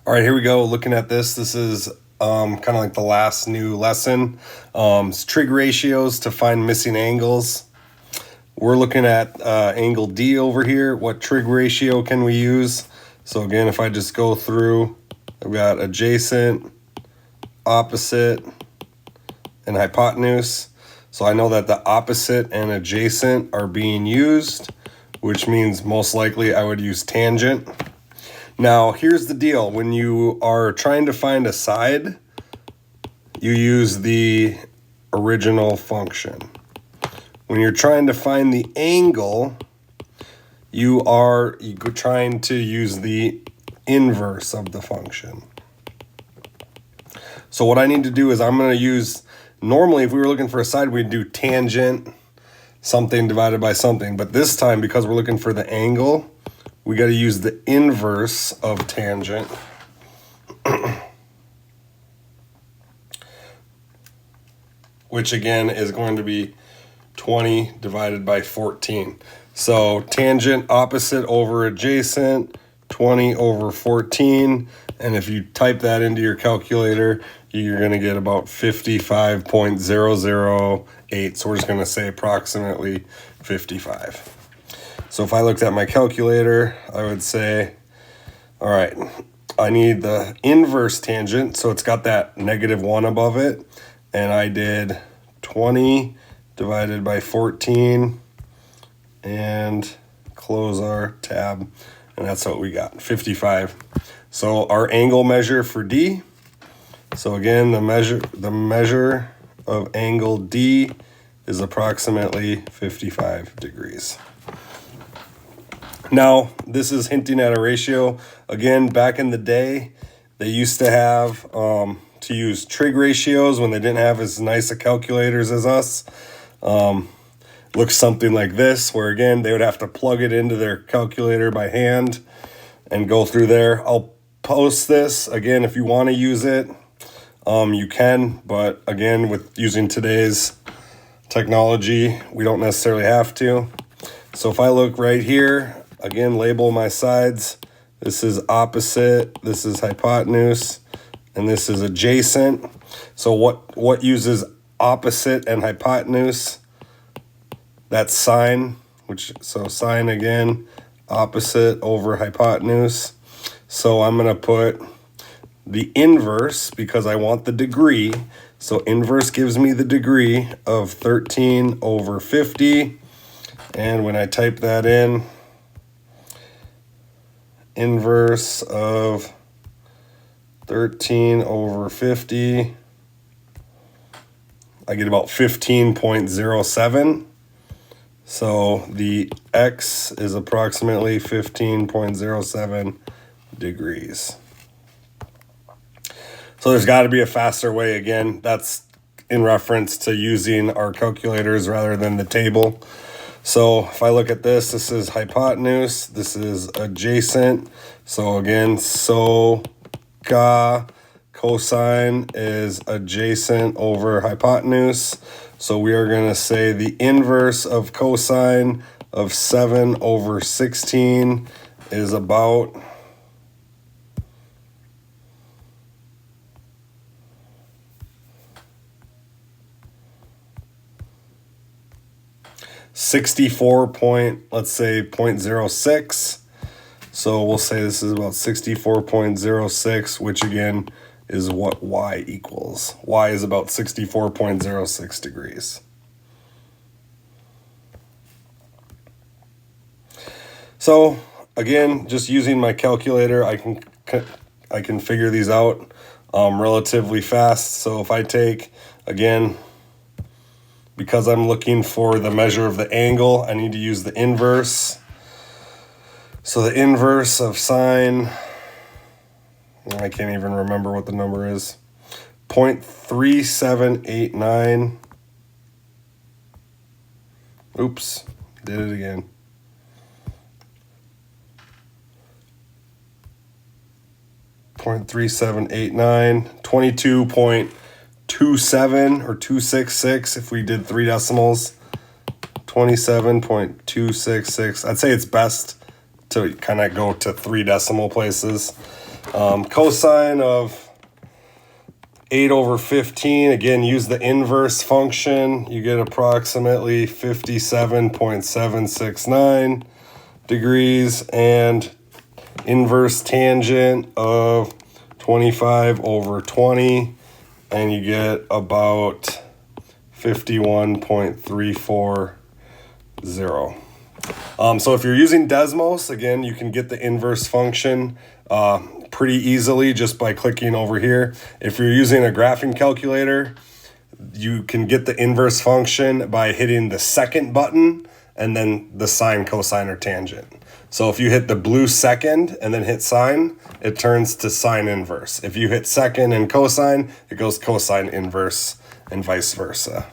All right, here we go. Looking at this, this is kind of like the last new lesson. It's trig ratios to find missing angles. We're looking at angle D over here. What trig ratio can we use? So again, if I just go through, I've got adjacent, opposite, and hypotenuse. So I know that the opposite and adjacent are being used, which means most likely I would use tangent. Now, here's the deal. When you are trying to find a side, you use the original function. When you're trying to find the angle, you are trying to use the inverse of the function. So what I need to do is I'm going to use, normally if we were looking for a side, we'd do tangent something divided by something. But this time, because we're looking for the angle, we got to use the inverse of tangent. Which again is going to be 20 divided by 14. So tangent opposite over adjacent, 20 over 14. And if you type that into your calculator, you're going to get about 55.008. So we're just going to say approximately 55. So if I looked at my calculator, I would say, all right, I need the inverse tangent. So it's got that -1 above it. And I did 20 divided by 14 and close our tab. And that's what we got, 55. So our angle measure for D. So again, the measure of angle D is approximately 55 degrees. Now, this is hinting at a ratio. Again, back in the day, they used to have to use trig ratios when they didn't have as nice a calculators as us. Looks something like this, where again, they would have to plug it into their calculator by hand and go through there. I'll post this. Again, if you want to use it, you can. But again, with using today's technology, we don't necessarily have to. So if I look right here, again, label my sides. This is opposite, this is hypotenuse, and this is adjacent. So what uses opposite and hypotenuse? That's sine, so sine again, opposite over hypotenuse. So I'm going to put the inverse because I want the degree. So inverse gives me the degree of 13 over 50. And when I type that in, inverse of 13 over 50, I get about 15.07. So the x is approximately 15.07 degrees. So there's got to be a faster way. Again, that's in reference to using our calculators rather than the table. So if I look at this, this is hypotenuse, this is adjacent. So again, cosine is adjacent over hypotenuse. So we are going to say the inverse of cosine of 7 over 16 is about 64 let's say 0.06. So we'll say this is about 64.06, which again is what y equals. Y is about 64.06 degrees. So again, just using my calculator, I can figure these out relatively fast. So if I take, again, because I'm looking for the measure of the angle, I need to use the inverse. So the inverse of sine, I can't even remember what the number is, 0.3789. Oops, did it again. 0.3789, 22.27 or 266 if we did 3 decimals. 27.266. I'd say it's best to kind of go to 3 decimal places. Cosine of 8 over 15, again, use the inverse function. You get approximately 57.769 degrees, and inverse tangent of 25 over 20, and you get about 51.340. So if you're using Desmos, again, you can get the inverse function pretty easily just by clicking over here. If you're using a graphing calculator, you can get the inverse function by hitting the second button and then the sine, cosine, or tangent. So if you hit the blue second and then hit sine, it turns to sine inverse. If you hit second and cosine, it goes cosine inverse, and vice versa.